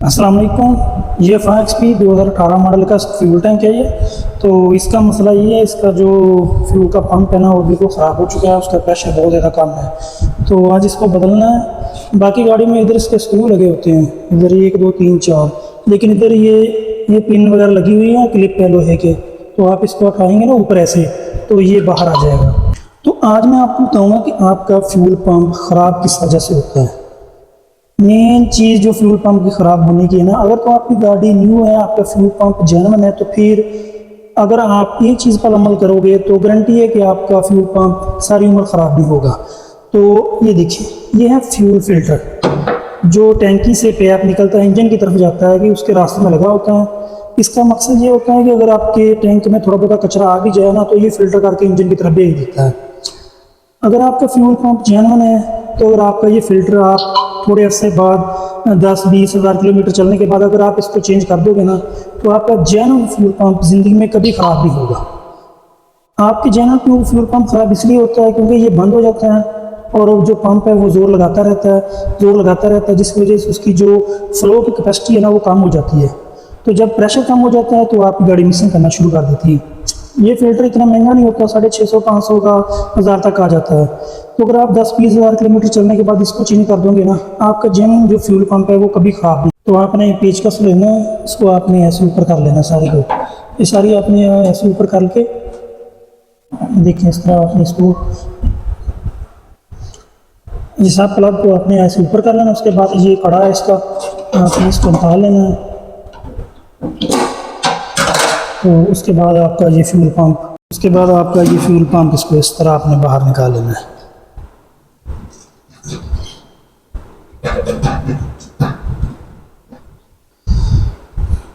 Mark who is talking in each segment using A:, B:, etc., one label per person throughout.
A: अस्सलाम वालेकुम। ये FXP 2018 मॉडल का फ्यूल टैंक है ये। तो इसका मसला ये है, इसका जो फ्यूल का पंप है ना वो बिल्कुल ख़राब हो चुका है, उसका प्रेशर बहुत ज़्यादा कम है। तो आज इसको बदलना है। बाकी गाड़ी में इधर इसके स्क्रू लगे होते हैं, इधर 1 2 3 4, लेकिन इधर ये पिन वगैरह लगी हुई है क्लिप है लोहे के। तो आप इसको उठाएंगे ना ऊपर ऐसे तो ये बाहर आ जाएगा। तो आज मैं आपको बताऊँगा कि आपका फ्यूल पंप ख़राब किस वजह से होता है। मेन चीज़ जो फ्यूल पंप की ख़राब होने की है ना, अगर तो आपकी गाड़ी न्यू है, आपका फ्यूल पंप जेन्युइन है, तो फिर अगर आप ये चीज़ पर अमल करोगे तो गारंटी है कि आपका फ्यूल पंप सारी उम्र ख़राब नहीं होगा। तो ये देखिए, ये है फ्यूल फिल्टर जो टैंकी से पैप निकलता है, इंजन की तरफ जाता है कि उसके रास्ते में लगा होता है। इसका मकसद ये होता है कि अगर आपके टैंक में थोड़ा बहुत कचरा आ भी जाए ना, तो ये फ़िल्टर करके इंजन की तरफ भेज देता है। अगर आपका फ्यूल पंप जेन्युइन है तो अगर आपका ये फ़िल्टर आप थोड़े अरसे बाद 10-20 हज़ार किलोमीटर चलने के बाद अगर आप इसको चेंज कर दोगे ना, तो आपका जेन्युइन फ्यूल पंप ज़िंदगी में कभी ख़राब नहीं होगा। आपके जेन्युइन फ्यूल पंप ख़राब इसलिए होता है क्योंकि ये बंद हो जाता है और जो पंप है वो ज़ोर लगाता रहता है, जिसकी वजह से उसकी जो फ्लो की कैपेसिटी है ना वो कम हो जाती है। तो जब प्रेशर कम हो जाता है तो आपकी गाड़ी मिसिंग करना शुरू कर देती है। ये फ़िल्टर इतना महंगा नहीं होता, 650-500 का 1000 तक आ जाता है। तो अगर आप 10-20 हज़ार किलोमीटर चलने के बाद इसको चेंज कर दोगे ना, आपका जेन्युइन जो फ्यूल पंप है वो कभी ख़राब नहीं। तो आपने पेचकस लेना है, इसको आपने ऐसे ऊपर कर लेना सारी को, ये सारी आपने ऐसे ऊपर करके देखिए इस तरह आपने इसको ये सब प्लग को आपने ऐसे ऊपर कर लेना। उसके बाद ये कड़ा है इसका, आपने इसको निकाल लेना है। तो उसके बाद आपका ये फ्यूल पंप इसको इस तरह आपने बाहर निकाल लेना है।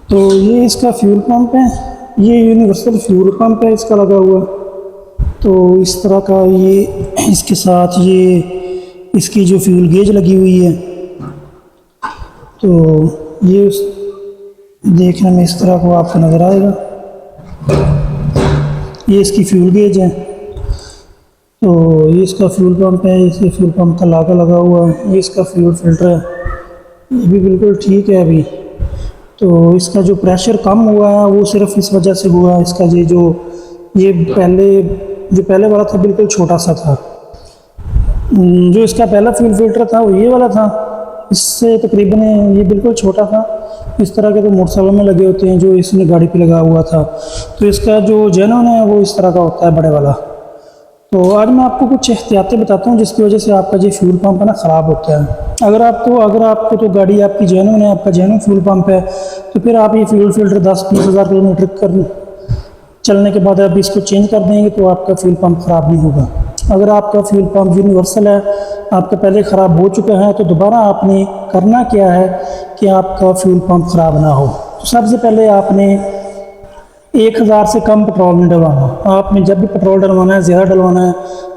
A: तो ये इसका फ्यूल पंप है, ये यूनिवर्सल फ्यूल पंप है इसका लगा हुआ। तो इस तरह का ये इसके साथ ये इसकी जो फ्यूल गेज लगी हुई है, तो ये देखने में इस तरह को आपको नज़र आएगा। ये इसकी फ्यूल गेज है। तो ये इसका फ्यूल पंप है, इसके फ्यूल पंप का लागा लगा हुआ है। ये इसका फ्यूल फिल्टर है, ये भी बिल्कुल ठीक है अभी। तो इसका जो प्रेशर कम हुआ है वो सिर्फ इस वजह से हुआ है, इसका ये पहले वाला था बिल्कुल छोटा सा था। जो इसका पहला फ्यूल फिल्टर था वो ये वाला था, इससे तकरीबन ये बिल्कुल छोटा था। इस तरह के तो मोटरसाइकिलों में लगे होते हैं, जो इसने गाड़ी पे लगा हुआ था। तो इसका जो जेन्युइन है वो इस तरह का होता है, बड़े वाला। तो आज मैं आपको कुछ एहतियातें बताता हूँ जिसकी वजह से आपका जो फ्यूल पंप है ना ख़राब होता है। अगर आपको तो गाड़ी आपकी जेन्युइन है, आपका जेन्युइन फ्यूल पंप है, तो फिर आप ये फ्यूल फिल्टर 10-20 हज़ार किलोमीटर चलने के बाद आप इसको चेंज कर देंगे तो आपका फ्यूल पंप ख़राब नहीं होगा। अगर आपका फ्यूल पंप यूनिवर्सल है, आपका पहले ख़राब हो चुका है, तो दोबारा आपने करना क्या है कि आपका फ्यूल पंप ख़राब ना हो। तो सबसे पहले आपने 1000 से कम पेट्रोल नहीं डलवाना। आपने जब भी पेट्रोल डलवाना है ज़्यादा डलवाना है,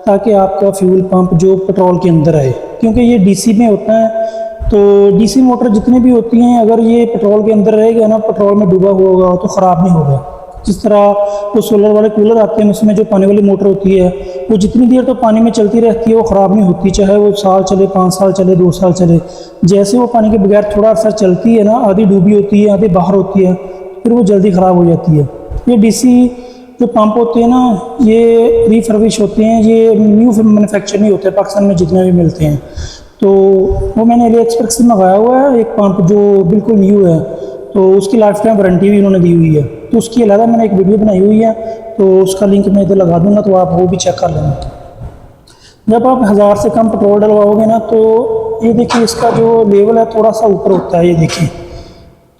A: ताकि आपका फ्यूल पंप जो पेट्रोल के अंदर आए, क्योंकि ये डीसी में होता है। तो डीसी मोटर जितनी भी होती हैं, अगर ये पेट्रोल के अंदर रहेगा ना, पेट्रोल में डूबा हुआ होगा तो ख़राब नहीं होगा। जिस तरह वो सोलर वाले कूलर आते हैं, उसमें जो पानी वाली मोटर होती है वो जितनी देर तो पानी में चलती रहती है वो ख़राब नहीं होती, चाहे वो साल चले, 5 साल चले, 2 साल चले। जैसे वो पानी के बगैर थोड़ा सा चलती है ना, आधी डूबी होती है आधी बाहर होती है, फिर वो जल्दी ख़राब हो जाती है। ये डीसी जो पंप होते हैं ना, ये रिफर्बिश होते हैं, ये न्यू मैन्युफैक्चर नहीं होते पाकिस्तान में जितने भी मिलते हैं। तो वो मैंने AliExpress से मंगाया हुआ है एक पंप जो बिल्कुल न्यू है। तो उसकी लाइफ टाइम वारंटी भी उन्होंने दी हुई है। तो उसकी अलग मैंने एक वीडियो बनाई हुई है, तो उसका लिंक मैं इधर लगा दूंगा, तो आप वो भी चेक कर लेना। जब आप 1000 से कम पेट्रोल डलवाओगे ना, तो ये देखिए इसका जो लेवल है थोड़ा सा ऊपर होता है, ये देखिए।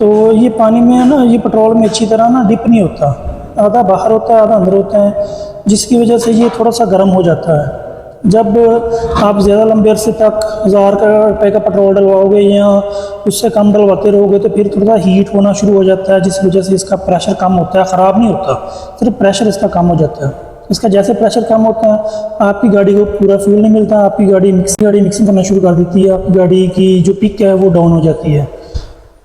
A: तो ये पानी में है ना, ये पेट्रोल में अच्छी तरह ना डिप नहीं होता, आधा बाहर होता है आधा अंदर होता है, जिसकी वजह से ये थोड़ा सा गर्म हो जाता है। जब आप ज़्यादा लंबे अरसे तक 1000 रुपये का पेट्रोल डलवाओगे या उससे कम डलवाते रहोगे, तो फिर थोड़ा हीट होना शुरू हो जाता है, जिस वजह से इसका प्रेशर कम होता है। ख़राब नहीं होता, सिर्फ प्रेशर इसका कम हो जाता है। इसका जैसे प्रेशर कम होता है, आपकी गाड़ी को पूरा फ्यूल नहीं मिलता, आपकी गाड़ी मिक्सिंग करना शुरू कर देती है, आपकी गाड़ी की जो पिक है वो डाउन हो जाती है।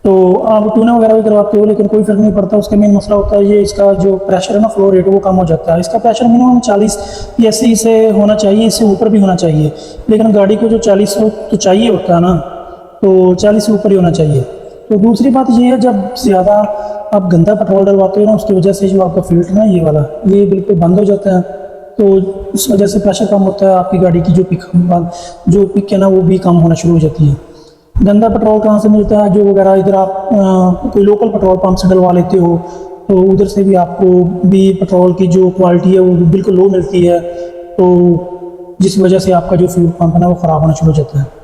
A: तो आप ट्यूनिंग वगैरह भी करवाते हो, लेकिन कोई फ़र्क नहीं पड़ता। उसका मेन मसला होता है ये इसका जो प्रेशर है ना, फ्लो रेट वो कम हो जाता है। इसका प्रेशर मिनिमम 40 PSI से होना चाहिए, इससे ऊपर भी होना चाहिए, लेकिन गाड़ी को जो 40 तो चाहिए होता है ना, तो 40 से ऊपर ही होना चाहिए। तो दूसरी बात ये है, जब ज़्यादा आप गंदा पेट्रोल डलवाते हो ना, उसकी वजह से जो आपका फिल्टर ना ये वाला ये बिल्कुल बंद हो जाता है। तो उस वजह से प्रेशर कम होता है, आपकी गाड़ी की जो पिक है ना वो भी कम होना शुरू हो जाती है। गंदा पेट्रोल कहाँ से मिलता है, जो वगैरह इधर आप कोई लोकल पेट्रोल पंप से डलवा लेते हो तो उधर से भी आपको भी पेट्रोल की जो क्वालिटी है वो बिल्कुल लो मिलती है। तो जिस वजह से आपका जो फ्यूल पंप है ना वो ख़राब होना शुरू हो जाता है।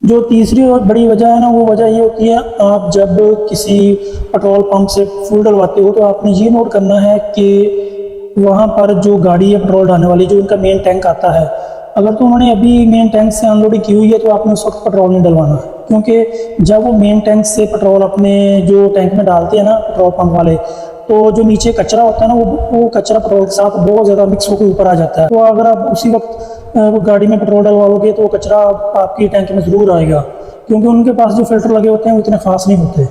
A: जो तीसरी और बड़ी वजह है ना, वो वजह ये होती है, आप जब किसी पेट्रोल पंप से फुल डलवाते हो तो आपने ये नोट करना है कि वहाँ पर जो गाड़ी है पेट्रोल डालने वाली, जो उनका मेन टैंक आता है, अगर तो उन्होंने अभी मेन टैंक से अनलोडिंग की हुई है तो आपने उस वक्त पेट्रोल नहीं डलवाना। क्योंकि जब वो मेन टैंक से पेट्रोल अपने जो टैंक में डालते हैं ना पेट्रोल पंप वाले, तो जो नीचे कचरा होता है ना वो कचरा पेट्रोल के साथ बहुत ज़्यादा मिक्स होकर ऊपर आ जाता है। तो अगर आप उसी वक्त गाड़ी में पेट्रोल डलवाओगे तो वो कचरा आपकी टैंक में ज़रूर आएगा, क्योंकि उनके पास जो फिल्टर लगे होते हैं वो इतने खास नहीं होते।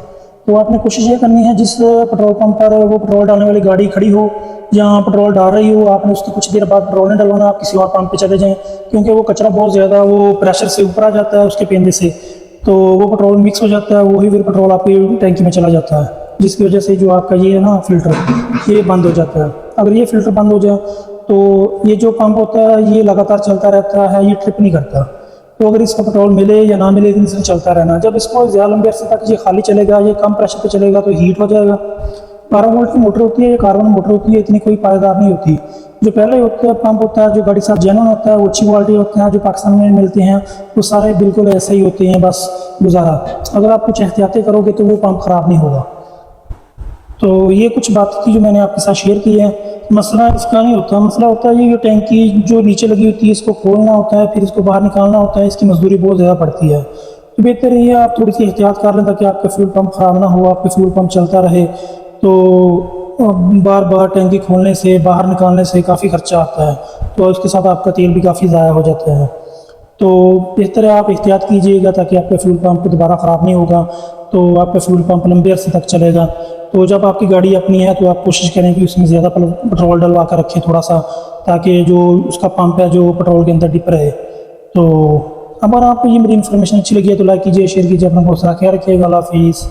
A: तो आपने कोशिश ये करनी है, जिस पेट्रोल पंप पर वो पेट्रोल डालने वाली गाड़ी खड़ी हो या पेट्रोल डाल रही हो, आपने उसकी कुछ देर बाद पेट्रोल नहीं डलवाना, आप किसी और पंप पे चले जाएं, क्योंकि वो कचरा बहुत ज़्यादा वो प्रेशर से ऊपर आ जाता है उसके पेंदे से, तो वो पेट्रोल मिक्स हो जाता है, वही फिर पेट्रोल आपकी टैंकी में चला जाता है, जिसकी वजह से जो आपका ये है ना फिल्टर ये बंद हो जाता है। अगर ये फिल्टर बंद हो जाए तो ये जो पंप होता है ये लगातार चलता रहता है, ये ट्रिप नहीं करता। तो अगर इसको पेट्रोल मिले या ना मिले, इससे चलता रहना। जब इसको ज़्यादा लंबे अरसे तक ये खाली चलेगा, ये कम प्रेशर पे चलेगा तो हीट हो जाएगा। 12 वोल्ट की मोटर होती है, ये कार्बन मोटर होती है, इतनी कोई पायदार नहीं होती। जो पहले होते हैं पंप होता है जो गाड़ी के साथ जेन्युइन होता है, वो अच्छी क्वालिटी होते हैं, जो पाकिस्तान में मिलते हैं वो सारे बिल्कुल ऐसे ही होते हैं, बस गुजारा। अगर आप कुछ एहतियातें करोगे तो वो पंप ख़राब नहीं होगा। तो ये कुछ बात थी जो मैंने आपके साथ शेयर की है। मसला इसका नहीं होता, मसला होता है ये टैंकी जो नीचे लगी होती है इसको खोलना होता है, फिर इसको बाहर निकालना होता है, इसकी मजदूरी बहुत ज़्यादा पड़ती है। तो बेहतर ये आप थोड़ी सी एहतियात कर लें ताकि आपका फ्यूल पंप ख़राब ना हो, आपका फ्यूल पंप चलता रहे। तो बार बार टैंकी खोलने से बाहर निकालने से काफ़ी खर्चा आता है, तो उसके साथ आपका तेल भी काफ़ी ज़ाया हो जाता है। तो बेहतर है आप एहतियात कीजिएगा ताकि आपके फ्यूल पंप को दोबारा ख़राब नहीं होगा, तो आपका फ्यूल पंप लंबे अरसे तक चलेगा। तो जब आपकी गाड़ी अपनी है तो आप कोशिश करें कि उसमें ज़्यादा पेट्रोल डलवा कर रखें थोड़ा सा, ताकि जो उसका पंप है जो पेट्रोल के अंदर डिप रहे। तो अगर आपको ये मेरी इन्फॉर्मेशन अच्छी लगी है तो लाइक कीजिए, शेयर कीजिए, अपना बहुत सारा ख्याल रखिएगा। अल्लाह हाफिज़।